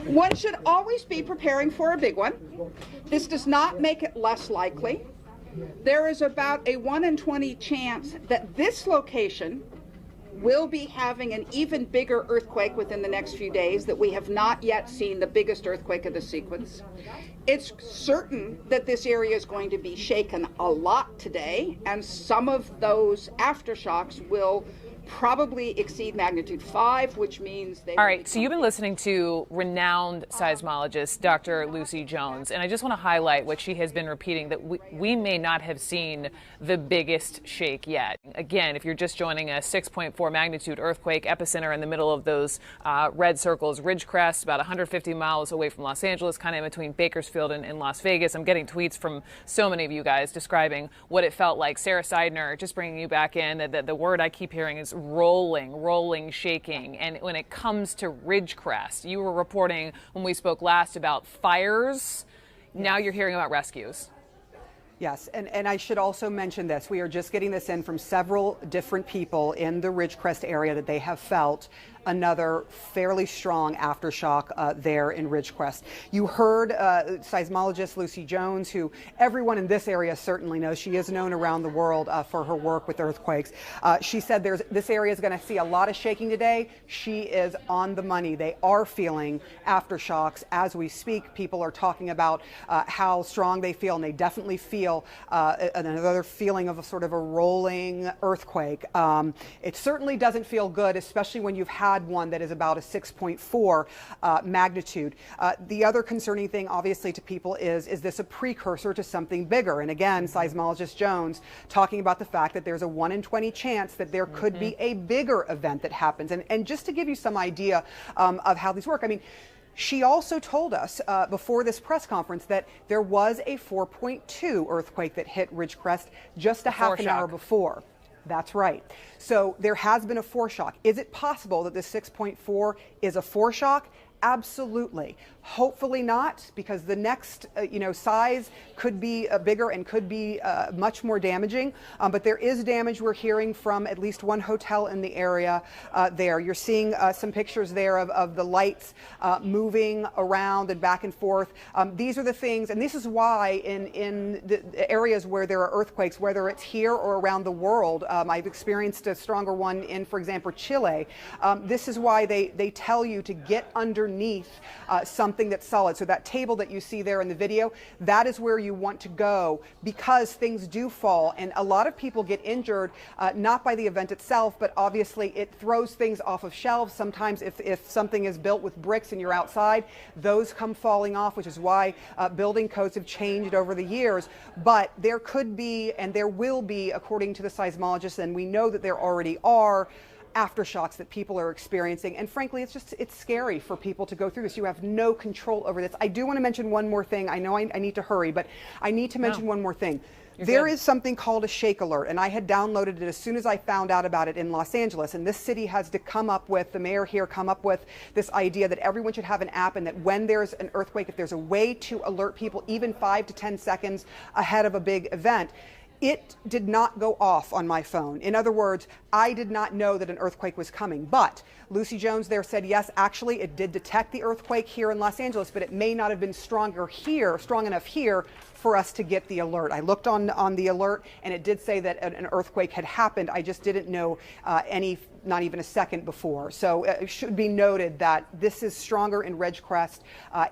One should always be preparing for a big one. This does not make it less likely. There is about a 1 in 20 chance that this location will be having an even bigger earthquake within the next few days, that we have not yet seen the biggest earthquake of the sequence. It's certain that this area is going to be shaken a lot today, and some of those aftershocks will probably exceed magnitude 5, which means they... All right, so you've been listening to renowned seismologist Dr. Lucy Jones, and I just want to highlight what she has been repeating, that we may not have seen the biggest shake yet. Again, if you're just joining a 6.4 magnitude earthquake, epicenter in the middle of those red circles, Ridgecrest, about 150 miles away from Los Angeles, kind of in between Bakersfield and Las Vegas. I'm getting tweets from so many of you guys describing what it felt like. Sarah Seidner, just bringing you back in, the word I keep hearing is rolling, shaking. And when it comes to Ridgecrest, you were reporting when we spoke last about fires. Now you're hearing about rescues. Yes, and I should also mention this. We are just getting this in from several different people in the Ridgecrest area that they have felt another fairly strong aftershock there in Ridgecrest. You heard seismologist Lucy Jones, who everyone in this area certainly knows. She is known around the world for her work with earthquakes. She said this area is going to see a lot of shaking today. She is on the money. They are feeling aftershocks as we speak. People are talking about how strong they feel, and they definitely feel another feeling of a sort of a rolling earthquake. It certainly doesn't feel good, especially when you've had one that is about a 6.4 magnitude. The other concerning thing, obviously, to people is this a precursor to something bigger? And again, seismologist Jones talking about the fact that there's a 1 in 20 chance that there could be a bigger event that happens. And just to give you some idea of how these work, I mean, she also told us before this press conference that there was a 4.2 earthquake that hit Ridgecrest just a half an hour before. That's right. So there has been a foreshock. Is it possible that this 6.4 is a foreshock? Absolutely. Hopefully not, because the next size could be bigger and could be much more damaging. But there is damage we're hearing from at least one hotel in the area there. You're seeing some pictures there of the lights moving around and back and forth. These are the things, and this is why in the areas where there are earthquakes, whether it's here or around the world, I've experienced a stronger one in, for example, Chile. This is why they tell you to get underneath something that's solid. So that table that you see there in the video, that is where you want to go, because things do fall, and a lot of people get injured not by the event itself, but obviously it throws things off of shelves. Sometimes if something is built with bricks and you're outside, those come falling off, which is why building codes have changed over the years. But there could be, and there will be, according to the seismologists, and we know that there already are, aftershocks that people are experiencing. And frankly, it's scary for people to go through this. You have no control over this. I do want to mention one more thing. I know I need to hurry, but I need to mention one more thing. There is something called a shake alert, and I had downloaded it as soon as I found out about it in Los Angeles. And this city has to come up with, the mayor here come up with this idea that everyone should have an app, and that when there's an earthquake, if there's a way to alert people even 5 to 10 seconds ahead of a big event. It did not go off on my phone. In other words, I did not know that an earthquake was coming. But Lucy Jones there said, yes, actually, it did detect the earthquake here in Los Angeles, but it may not have been strong enough here for us to get the alert. I looked on the alert, and it did say that an earthquake had happened. I just didn't know not even a second before. So it should be noted that this is stronger in Ridgecrest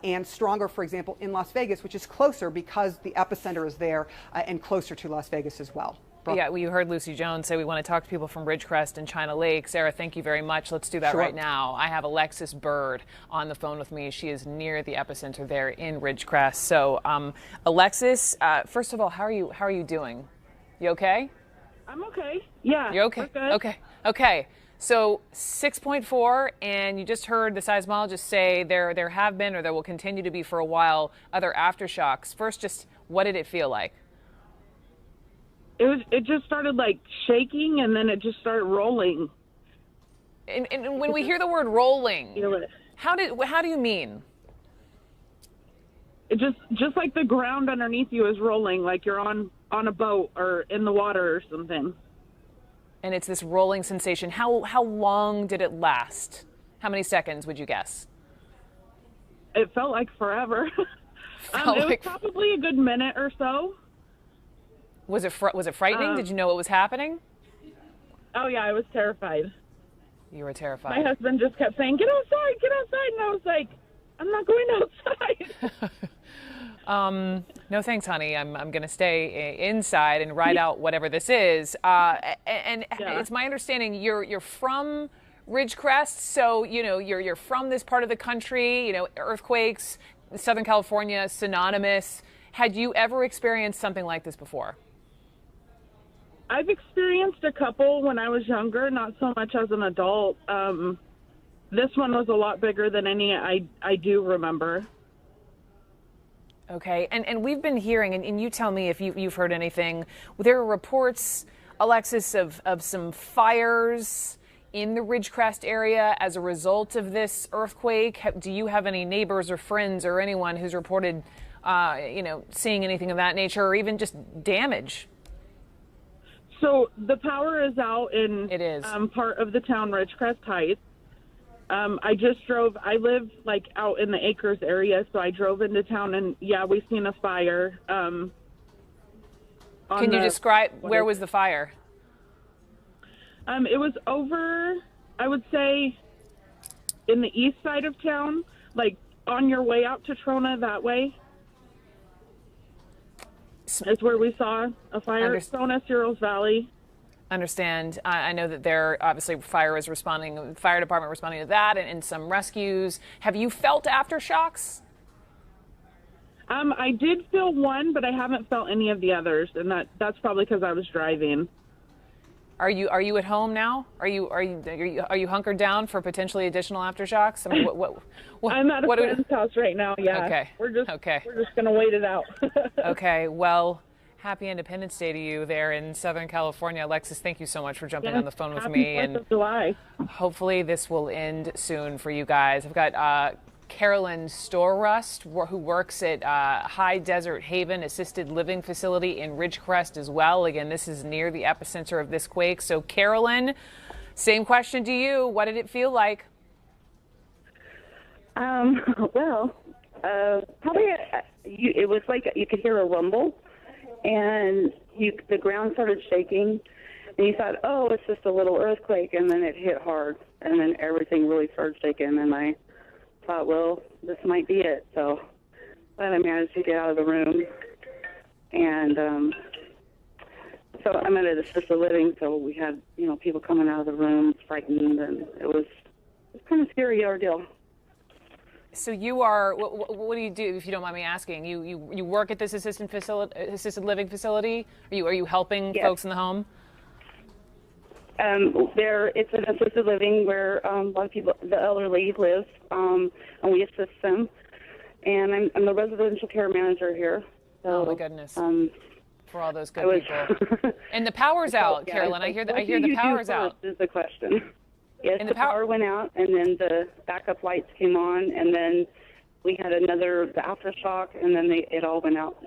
and stronger, for example, in Las Vegas, which is closer because the epicenter is there and closer to Las Vegas as well. Yeah, you heard Lucy Jones say we want to talk to people from Ridgecrest and China Lake. Sarah, thank you very much. Let's do that right now. I have Alexis Bird on the phone with me. She is near the epicenter there in Ridgecrest. So, Alexis, first of all, how are you doing? You okay? I'm okay. Yeah. You're okay? We're good. Okay. So 6.4, and you just heard the seismologist say there have been, or there will continue to be for a while, other aftershocks. First, just what did it feel like? It just started like shaking, and then it just started rolling. And when we hear the word rolling, Feel it. how do you mean? It just like the ground underneath you is rolling, like you're on a boat or in the water or something. And it's this rolling sensation. How long did it last? How many seconds would you guess? it felt like forever. It was probably a good minute or so. Was it frightening? Did you know what was happening? Oh, yeah, I was terrified. You were terrified. My husband just kept saying, get outside, and I was like, I'm not going outside. No thanks, honey. I'm going to stay inside and ride out whatever this is. And it's my understanding you're from Ridgecrest, so you're from this part of the country. Earthquakes, Southern California, synonymous. Had you ever experienced something like this before? I've experienced a couple when I was younger, not so much as an adult. This one was a lot bigger than any I do remember. Okay, and we've been hearing, and you tell me if you've heard anything. There are reports, Alexis, of some fires in the Ridgecrest area as a result of this earthquake. Do you have any neighbors or friends or anyone who's reported, seeing anything of that nature, or even just damage? So the power is out in part of the town, Ridgecrest Heights. I live like out in the Acres area, so I drove into town and we seen a fire. Can you describe where was the fire? It was over, I would say, in the east side of town, like on your way out to Trona that way. Is where we saw a fire. Trona, Cyril's Valley. Understand. I know that there obviously fire department responding to that and some rescues. Have you felt aftershocks? I did feel one, but I haven't felt any of the others, and that's probably because I was driving. Are you at home now? Are you hunkered down for potentially additional aftershocks? I mean, what I'm at a friend's house right now. Yeah. Okay. We're just gonna wait it out. Okay. Well, happy Independence Day to you there in Southern California, Alexis. Thank you so much for jumping on the phone with me. Happy 4th of July. Hopefully this will end soon for you guys. I've got Carolyn Storrust, who works at High Desert Haven Assisted Living Facility in Ridgecrest as well. Again, this is near the epicenter of this quake. So, Carolyn, same question to you. What did it feel like? Probably it was like you could hear a rumble, and the ground started shaking, and you thought, oh, it's just a little earthquake, and then it hit hard, and then everything really started shaking, and I thought, well, this might be it. So then I managed to get out of the room, and so I'm at an assisted living, so we had people coming out of the room frightened, and it was kind of scary ordeal. So you are, what do you do, if you don't mind me asking? You work at this assisted living facility? Are you helping folks in the home? It's an assisted living where a lot of people, the elderly, live, and we assist them. And I'm the residential care manager here. So, oh my goodness! For all those good people. And the power's out, Carolyn. I hear the power's out. Is the question? Yes, and the power went out, and then the backup lights came on, and then we had the aftershock, and then it all went out.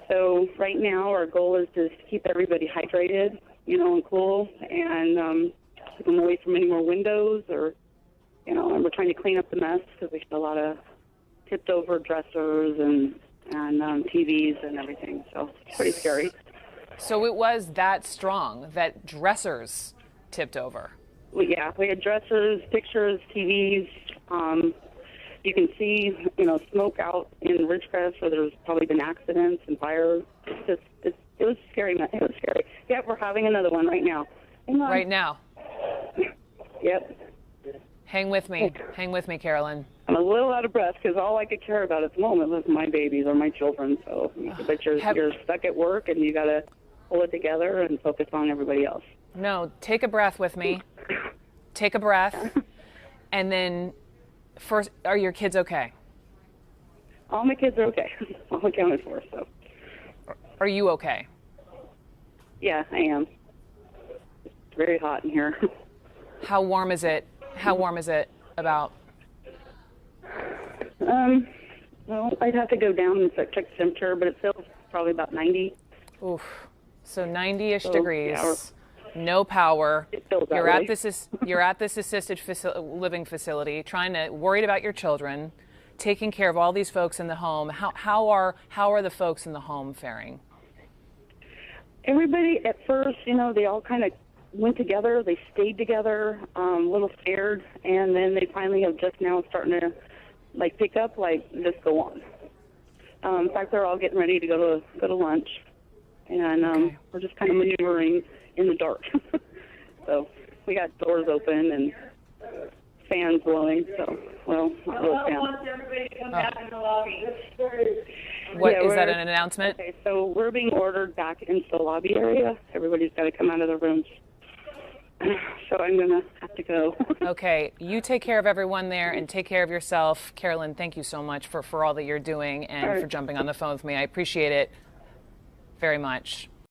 So right now our goal is to keep everybody hydrated, and cool, and keep them away from any more windows, or, and we're trying to clean up the mess because we had a lot of tipped over dressers and TVs and everything. So it's pretty scary. So it was that strong that dressers tipped over. We had dressers, pictures, TVs. You can see, smoke out in Ridgecrest where there's probably been accidents and fires. It was scary. It was scary. Yeah, we're having another one right now. Hang on. Right now. Yep. Hang with me. Hang with me, Carolyn. I'm a little out of breath because all I could care about at the moment was my babies or my children. So, but you're stuck at work and you got to pull it together and focus on everybody else. No, take a breath with me. Take a breath. And then first, are your kids okay? All my kids are okay. All accounted for, so. Are you okay? Yeah, I am. It's very hot in here. How warm is it? How warm is it about? Well, I'd have to go down and check the temperature, but it feels probably about 90. Oof. So 90-ish degrees. Yeah, no power. You're at this assisted living facility, worried about your children, taking care of all these folks in the home. How are the folks in the home faring? Everybody at first, they all kind of went together. They stayed together, a little scared, and then they finally have just now starting to pick up, just go on. In fact, they're all getting ready to go to lunch, and Okay. we're just kind of maneuvering in the dark. So we got doors open and fans blowing. So, not real fans. Everybody to come back in the lobby. What Yeah, is that an announcement? Okay, so we're being ordered back into the lobby area. Everybody's got to come out of their rooms. So I'm going to have to go. Okay, you take care of everyone there and take care of yourself. Carolyn, thank you so much for all that you're doing and for jumping on the phone with me. I appreciate it very much.